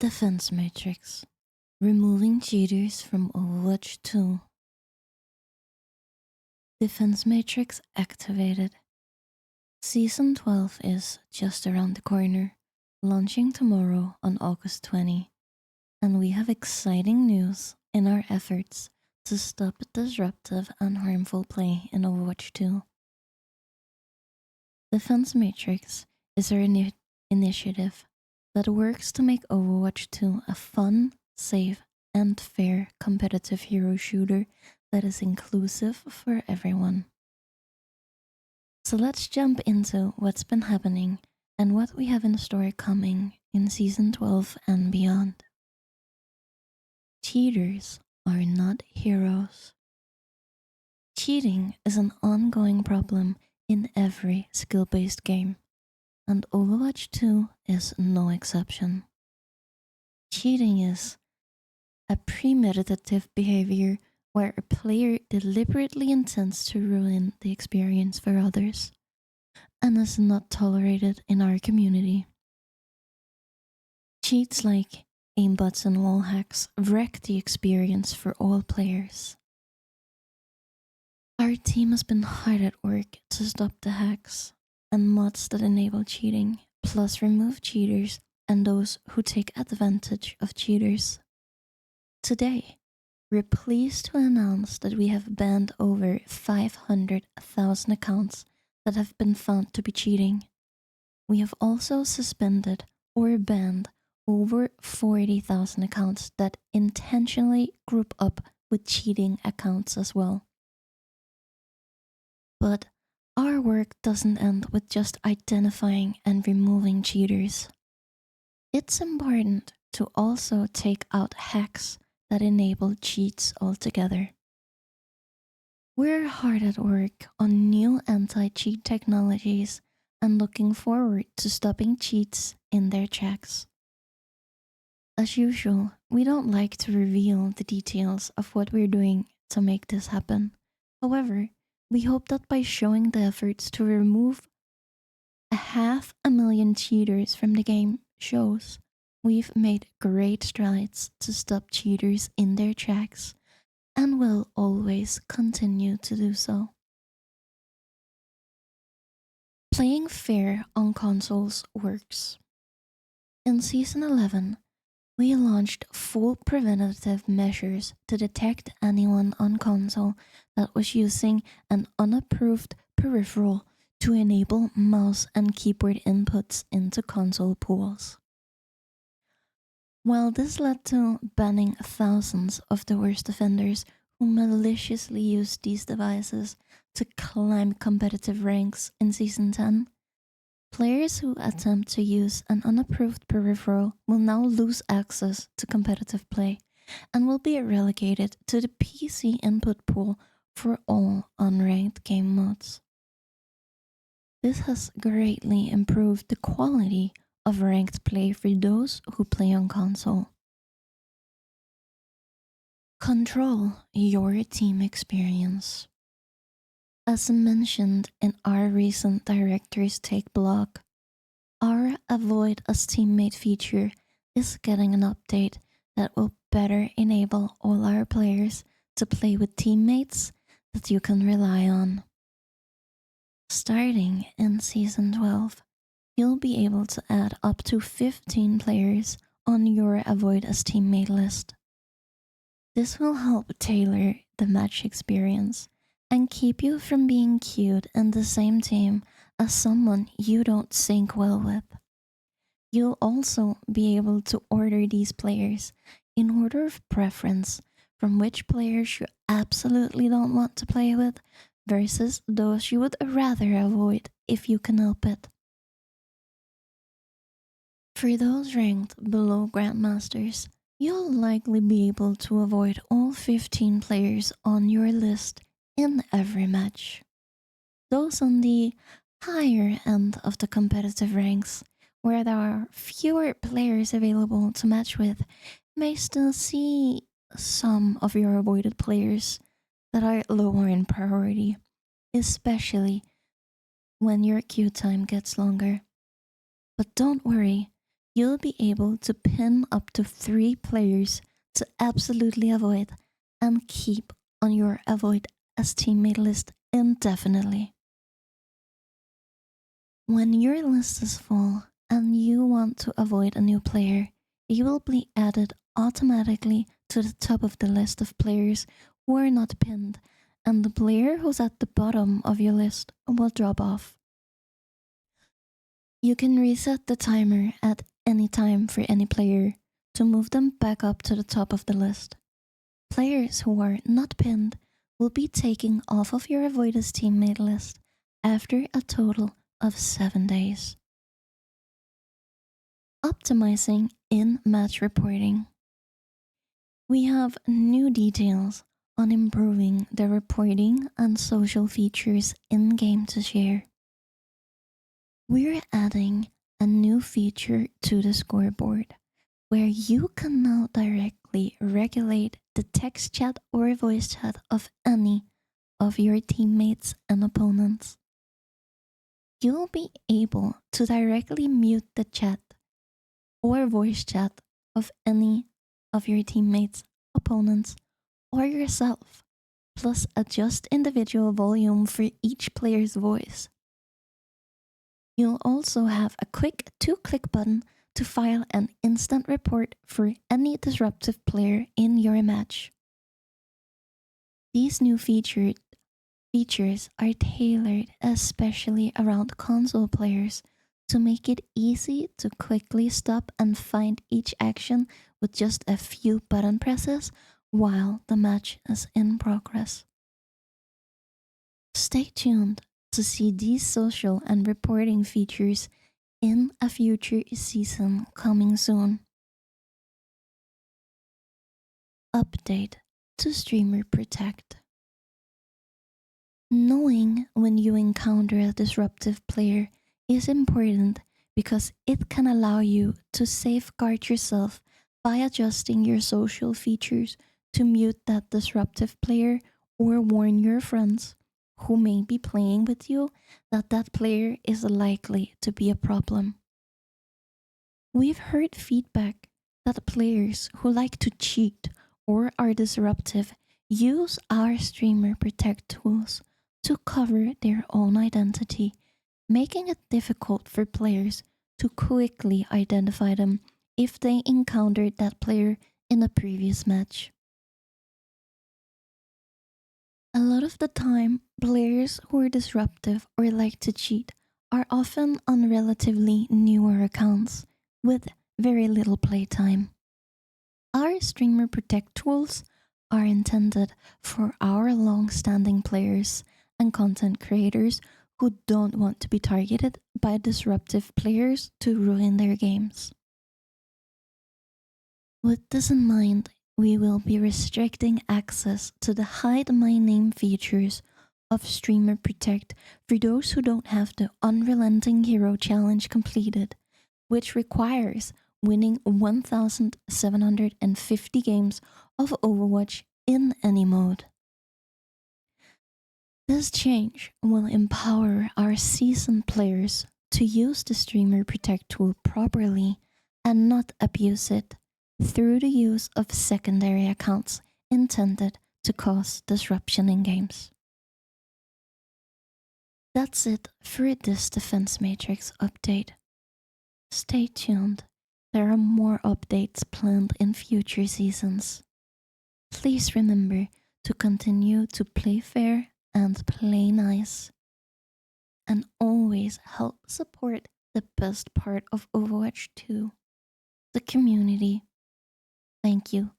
Defense Matrix. Removing cheaters from Overwatch 2. Defense Matrix activated. Season 12 is just around the corner, launching tomorrow on August 20. And we have exciting news in our efforts to stop disruptive and harmful play in Overwatch 2. Defense Matrix is our initiative that works to make Overwatch 2 a fun, safe, and fair competitive hero shooter that is inclusive for everyone. So let's jump into what's been happening and what we have in store coming in Season 12 and beyond. Cheaters are not heroes. Cheating is an ongoing problem in every skill-based game, and Overwatch 2 is no exception. Cheating is a premeditative behavior where a player deliberately intends to ruin the experience for others and is not tolerated in our community. Cheats like aimbots and wall hacks wreck the experience for all players. Our team has been hard at work to stop the hacks and mods that enable cheating, plus remove cheaters and those who take advantage of cheaters. Today, we're pleased to announce that we have banned over 500,000 accounts that have been found to be cheating. We have also suspended or banned over 40,000 accounts that intentionally group up with cheating accounts as well. But our work doesn't end with just identifying and removing cheaters. It's important to also take out hacks that enable cheats altogether. We're hard at work on new anti-cheat technologies and looking forward to stopping cheats in their tracks. As usual, we don't like to reveal the details of what we're doing to make this happen. However, we hope that by showing the efforts to remove 500,000 cheaters from the game shows we've made great strides to stop cheaters in their tracks and will always continue to do so. Playing fair on consoles works. In Season 11, we launched full preventative measures to detect anyone on console that was using an unapproved peripheral to enable mouse and keyboard inputs into console pools. While this led to banning thousands of the worst offenders who maliciously used these devices to climb competitive ranks in Season 10, players who attempt to use an unapproved peripheral will now lose access to competitive play and will be relegated to the PC input pool for all unranked game modes. This has greatly improved the quality of ranked play for those who play on console. Control your team experience. As mentioned in our recent Director's Take blog, our Avoid as Teammate feature is getting an update that will better enable all our players to play with teammates that you can rely on. Starting in Season 12, you'll be able to add up to 15 players on your Avoid as Teammate list. This will help tailor the match experience and keep you from being queued in the same team as someone you don't sync well with. You'll also be able to order these players in order of preference from which players you absolutely don't want to play with versus those you would rather avoid if you can help it. For those ranked below Grandmasters, you'll likely be able to avoid all 15 players on your list in every match. Those on the higher end of the competitive ranks, where there are fewer players available to match with, may still see some of your avoided players that are lower in priority, especially when your queue time gets longer. But don't worry, you'll be able to pin up to 3 players to absolutely avoid and keep on your avoid as teammate list indefinitely. When your list is full and you want to avoid a new player, you will be added automatically to the top of the list of players who are not pinned, and the player who's at the bottom of your list will drop off. You can reset the timer at any time for any player to move them back up to the top of the list. Players who are not pinned will be taken off of your avoided teammate list after a total of 7 days. Optimizing in-match reporting. We have new details on improving the reporting and social features in-game to share. We're adding a new feature to the scoreboard where you can now directly regulate the text chat or voice chat of any of your teammates and opponents. You'll be able to directly mute the chat or voice chat of any of your teammates, opponents, or yourself, plus adjust individual volume for each player's voice. You'll also have a quick 2-click button to file an instant report for any disruptive player in your match. These new features are tailored especially around console players to make it easy to quickly stop and find each action with just a few button presses while the match is in progress. Stay tuned to see these social and reporting features in a future season coming soon. Update to Streamer Protect. Knowing when you encounter a disruptive player is important because it can allow you to safeguard yourself by adjusting your social features to mute that disruptive player or warn your friends who may be playing with you that that player is likely to be a problem. We've heard feedback that players who like to cheat or are disruptive use our Streamer Protect tools to cover their own identity, making it difficult for players to quickly identify them if they encountered that player in a previous match. A lot of the time, players who are disruptive or like to cheat are often on relatively newer accounts with very little playtime. Our Streamer Protect tools are intended for our long-standing players and content creators who don't want to be targeted by disruptive players to ruin their games. With this in mind, we will be restricting access to the Hide My Name features of Streamer Protect for those who don't have the Unrelenting Hero Challenge completed, which requires winning 1,750 games of Overwatch in any mode. This change will empower our seasoned players to use the Streamer Protect tool properly and not abuse it through the use of secondary accounts intended to cause disruption in games. That's it for this Defense Matrix update. Stay tuned, there are more updates planned in future seasons. Please remember to continue to play fair and play nice. And always help support the best part of Overwatch 2, the community. Thank you.